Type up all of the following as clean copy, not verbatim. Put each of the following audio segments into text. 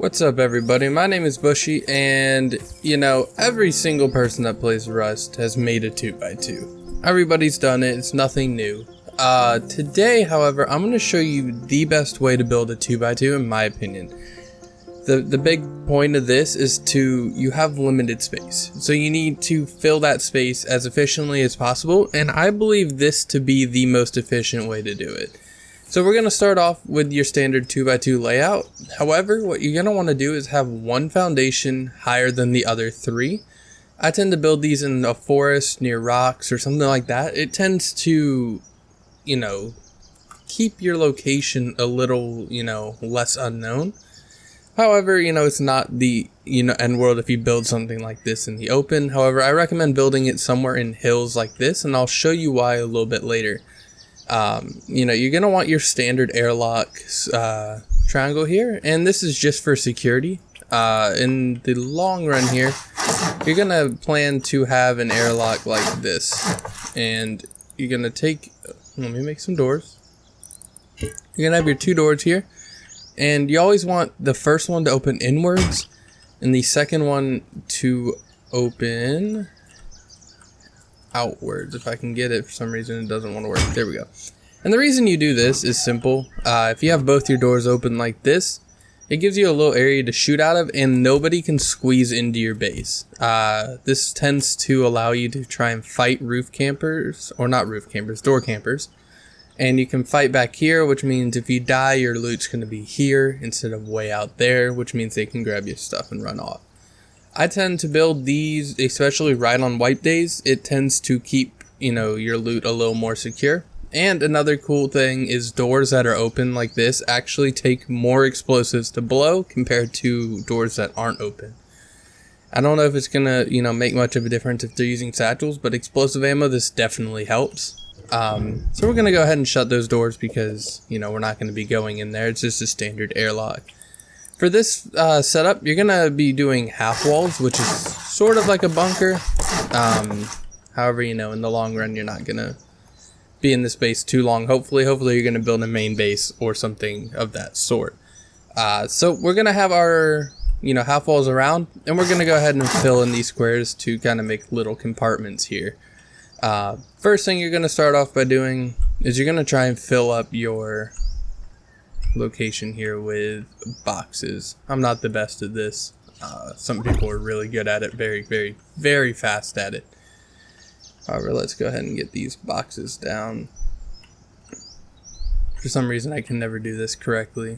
What's up everybody, my name is Bushhy, and every single person that plays Rust has made a 2x2. Everybody's done it, it's nothing new. Today, however, I'm going to show you the best way to build a 2x2 in my opinion. The big point of this is you have limited space, so you need to fill that space as efficiently as possible, and I believe this to be the most efficient way to do it. So we're going to start off with your standard 2x2 layout. However, what you're going to want to do is have one foundation higher than the other three. I tend to build these in a forest near rocks or something like that. It tends to, keep your location a little, less unknown. However, it's not the, end world if you build something like this in the open. However, I recommend building it somewhere in hills like this, and I'll show you why a little bit later. You're going to want your standard airlock triangle here, and this is just for security. In the long run here, you're going to plan to have an airlock like this, and you're going to take, let me make some doors. You're going to have your two doors here, and you always want the first one to open inwards, and the second one to open outwards. If I can get it, for some reason it doesn't want to work. There we go. And the reason you do this is simple. If you have both your doors open like this, it gives you a little area to shoot out of, and nobody can squeeze into your base. This tends to allow you to try and fight roof campers, or not roof campers, door campers. And you can fight back here, which means if you die, your loot's going to be here instead of way out there, which means they can grab your stuff and run off. I tend to build these, especially right on wipe days. It tends to keep, your loot a little more secure. And another cool thing is doors that are open like this actually take more explosives to blow compared to doors that aren't open. I don't know if it's gonna, make much of a difference if they're using satchels, but explosive ammo, this definitely helps. So we're gonna go ahead and shut those doors because, we're not gonna be going in there. It's just a standard airlock. For this setup, you're going to be doing half walls, which is sort of like a bunker. However, in the long run, you're not going to be in this base too long. Hopefully you're going to build a main base or something of that sort. So we're going to have our, half walls around, and we're going to go ahead and fill in these squares to kind of make little compartments here. First thing you're going to start off by doing is you're going to try and fill up your location here with boxes. I'm not the best at this. Some people are really good at it, very, very, very fast at it. However, let's go ahead and get these boxes down. For some reason, I can never do this correctly.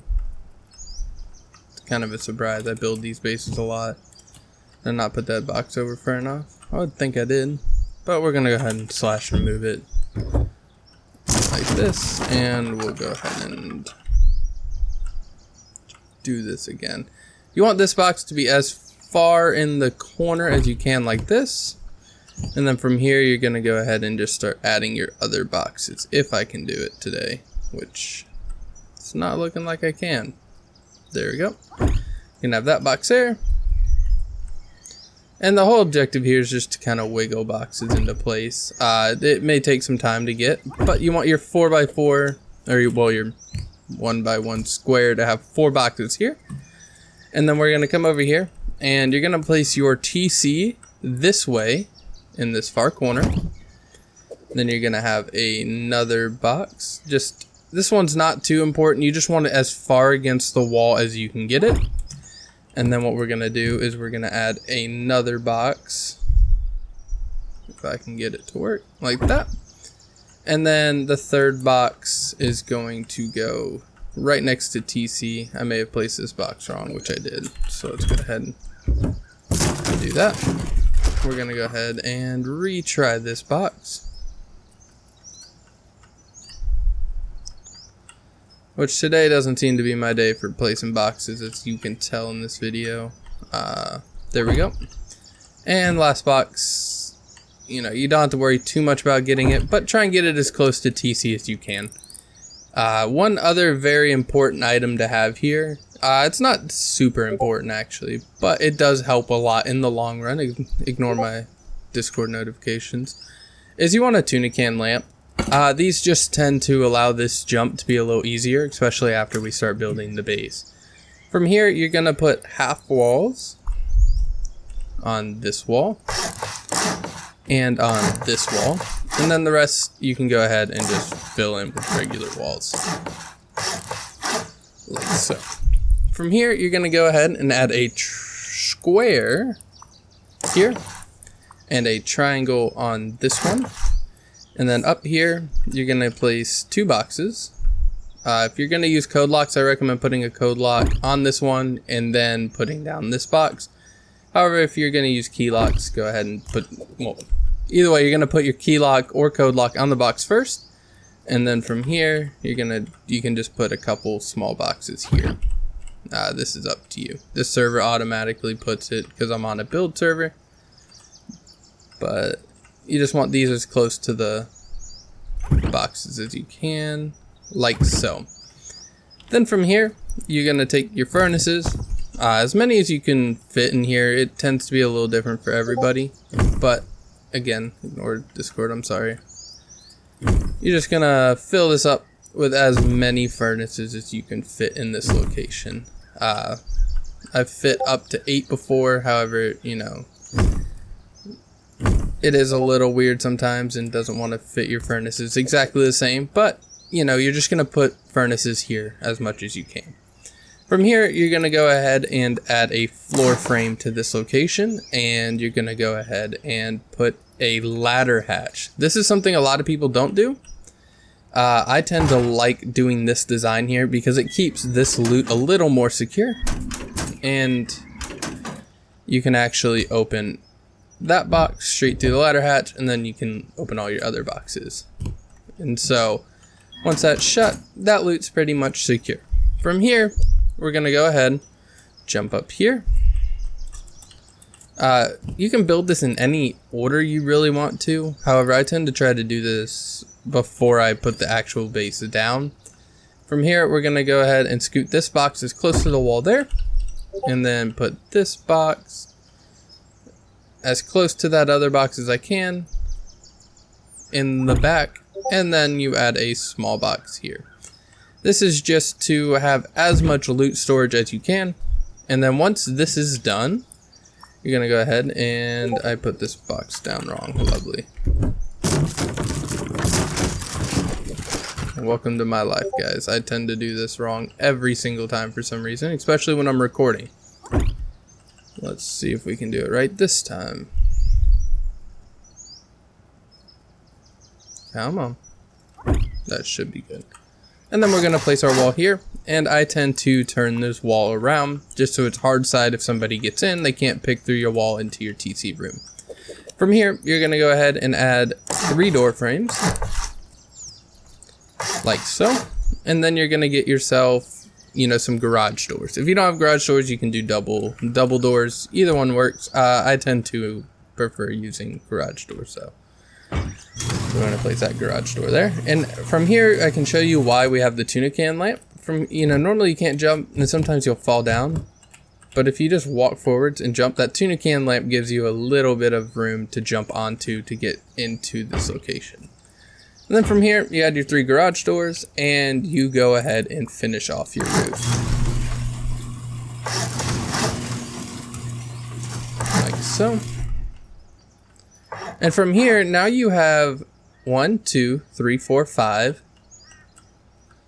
It's kind of a surprise. I build these bases a lot and not put that box over far enough. I would think I did, but we're gonna go ahead and slash remove it like this, and we'll go ahead and do this again. You want this box to be as far in the corner as you can like this, and then from here you're gonna go ahead and just start adding your other boxes, if I can do it today, which it's not looking like I can. There we go. You can have that box there, and the whole objective here is just to kind of wiggle boxes into place. It may take some time to get, but you want your 4x4 or your 1x1 square to have 4 boxes here, and then we're going to come over here and you're going to place your TC this way in this far corner. Then you're going to have another box. Just this one's not too important, you just want it as far against the wall as you can get it. And then what we're going to do is we're going to add another box, if I can get it to work like that. And then the third box is going to go right next to TC. I may have placed this box wrong, which I did. So let's go ahead and do that. We're going to go ahead and retry this box, which today doesn't seem to be my day for placing boxes, as you can tell in this video. There we go. And last box. You don't have to worry too much about getting it, but try and get it as close to TC as you can. One other very important item to have here, it's not super important actually, but it does help a lot in the long run, ignore my Discord notifications, is you want a tuna can lamp. These just tend to allow this jump to be a little easier, especially after we start building the base. From here, you're gonna put half walls on this wall and on this wall, and then the rest you can go ahead and just fill in with regular walls, like so. From here, you're gonna go ahead and add a square here and a triangle on this one, and then up here you're gonna place 2 boxes. If you're gonna use code locks, I recommend putting a code lock on this one and then putting down this box. However, if you're gonna use key locks, go ahead and put, well, either way, you're gonna put your key lock or code lock on the box first, and then from here you can just put a couple small boxes here. This is up to you. This server automatically puts it because I'm on a build server, but you just want these as close to the boxes as you can, like so. Then from here, you're gonna take your furnaces, as many as you can fit in here. It tends to be a little different for everybody, but again, ignore Discord, I'm sorry. You're just gonna fill this up with as many furnaces as you can fit in this location. I've fit up to 8 before, however, you know, it is a little weird sometimes and doesn't want to fit your furnaces exactly the same, but you know, you're just gonna put furnaces here as much as you can. From here, you're gonna go ahead and add a floor frame to this location, and you're gonna go ahead and put a ladder hatch. This is something a lot of people don't do. I tend to like doing this design here because it keeps this loot a little more secure, and you can actually open that box straight through the ladder hatch, and then you can open all your other boxes. And so once that's shut, that loot's pretty much secure. From here, we're gonna go ahead, jump up here. You can build this in any order you really want to. However, I tend to try to do this before I put the actual base down. From here, we're gonna go ahead and scoot this box as close to the wall there, and then put this box as close to that other box as I can in the back, and then you add a small box here. This is just to have as much loot storage as you can, and then once this is done, you're gonna go ahead and I put this box down wrong. Lovely. Welcome to my life, guys. I tend to do this wrong every single time for some reason, especially when I'm recording. Let's see if we can do it right this time. Come on. That should be good. And then we're gonna place our wall here, and I tend to turn this wall around just so it's hard side. If somebody gets in, they can't pick through your wall into your TC room. From here, you're gonna go ahead and add 3 door frames, like so, and then you're gonna get yourself, you know, some garage doors. If you don't have garage doors, you can do double doors. Either one works. I tend to prefer using garage doors, so we're going to place that garage door there. And from here, I can show you why we have the tuna can lamp. Normally you can't jump, and sometimes you'll fall down. But if you just walk forwards and jump, that tuna can lamp gives you a little bit of room to jump onto to get into this location. And then from here, you add your 3 garage doors, and you go ahead and finish off your roof. Like so. And from here, now you have 1, 2, 3, 4, 5,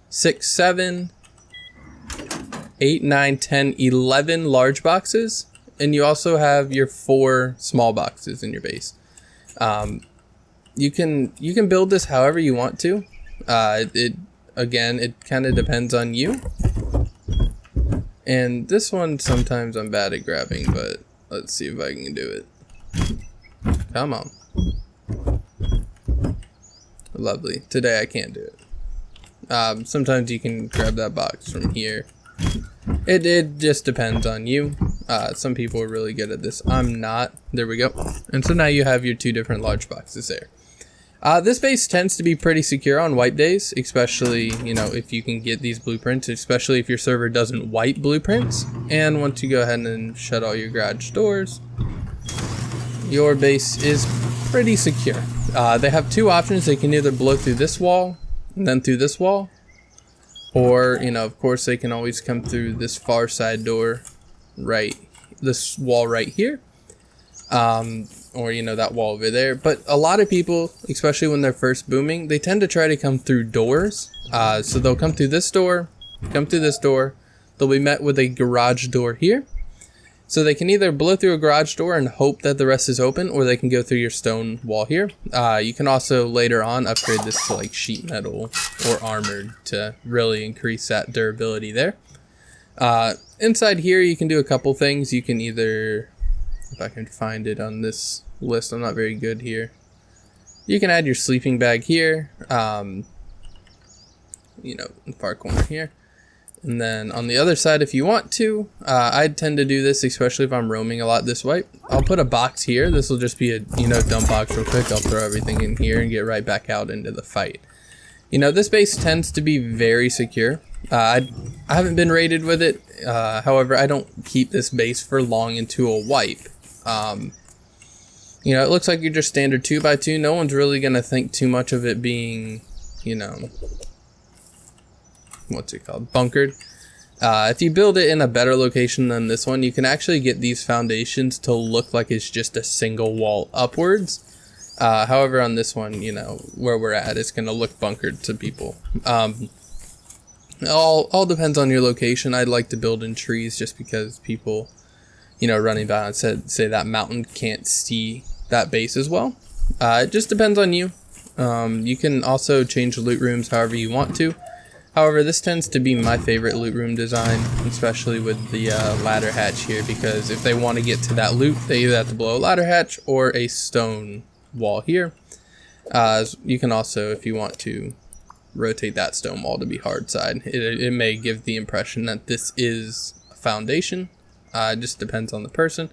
6, 7, 8, 9, 10, 11 large boxes, and you also have your 4 small boxes in your base. You can build this however you want to. It kind of depends on you. And this one, sometimes I'm bad at grabbing, but let's see if I can do it. Come on. Lovely. Today I can't do it. Sometimes you can grab that box from here. It just depends on you. Some people are really good at this. I'm not. There we go. And so now you have your 2 different large boxes there. This base tends to be pretty secure on wipe days, especially, you know, if you can get these blueprints, especially if your server doesn't wipe blueprints. And once you go ahead and shut all your garage doors, your base is pretty secure. They have 2 options. They can either blow through this wall and then through this wall, Or, you know, of course they can always come through this far side door, right, this wall right here. Or, you know, that wall over there. But a lot of people, especially when they're first booming, they tend to try to come through doors. So they'll come through this door, come through this door. They'll be met with a garage door here. So they can either blow through a garage door and hope that the rest is open, or they can go through your stone wall here. You can also later on upgrade this to like sheet metal or armored to really increase that durability there. Inside here you can do a couple things. You can either, if I can find it on this list, I'm not very good here. You can add your sleeping bag here, you know, in the far corner here. And then on the other side, if you want to, I tend to do this, especially if I'm roaming a lot this way. I'll put a box here. This will just be a, you know, dump box real quick. I'll throw everything in here and get right back out into the fight. You know, this base tends to be very secure. I haven't been raided with it. However, I don't keep this base for long into a wipe. You know, it looks like you're just standard 2x2. No one's really going to think too much of it being, you know, what's it called, bunkered. If you build it in a better location than this one, you can actually get these foundations to look like it's just a single wall upwards. However, on this one, you know, where we're at, it's going to look bunkered to people. All depends on your location. I'd like to build in trees just because people, you know, running by and say that mountain can't see that base as well. It just depends on you. You can also change loot rooms however you want to. However, this tends to be my favorite loot room design, especially with the ladder hatch here, because if they want to get to that loot, they either have to blow a ladder hatch or a stone wall here. You can also, if you want to, rotate that stone wall to be hard side. It may give the impression that this is a foundation. It just depends on the person.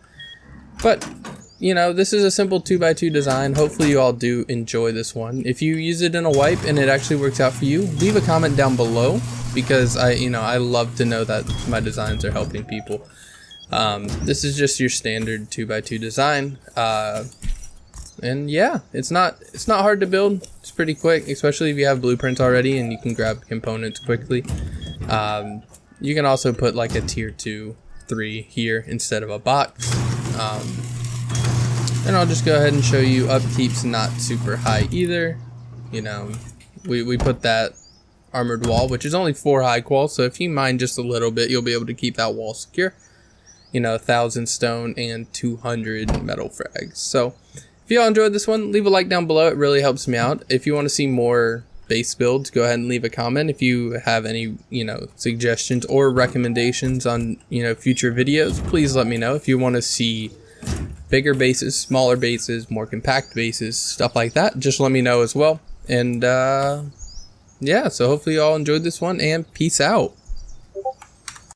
But, you know, this is a simple 2x2 design. Hopefully you all do enjoy this one. If you use it in a wipe and it actually works out for you, leave a comment down below, because I love to know that my designs are helping people. This is just your standard 2x2 design. And yeah, it's not hard to build. It's pretty quick, especially if you have blueprints already and you can grab components quickly. You can also put like a tier 2, 3 here instead of a box. And I'll just go ahead and show you upkeep's not super high either. You know, we put that armored wall, which is only 4 high qual, so if you mine just a little bit, you'll be able to keep that wall secure. You know, 1,000 stone and 200 metal frags. So if you all enjoyed this one, leave a like down below. It really helps me out. If you want to see more base builds, go ahead and leave a comment. If you have any, you know, suggestions or recommendations on, you know, future videos, please let me know. If you want to see bigger bases, smaller bases, more compact bases, stuff like that, just let me know as well. And yeah, so hopefully you all enjoyed this one, and peace out.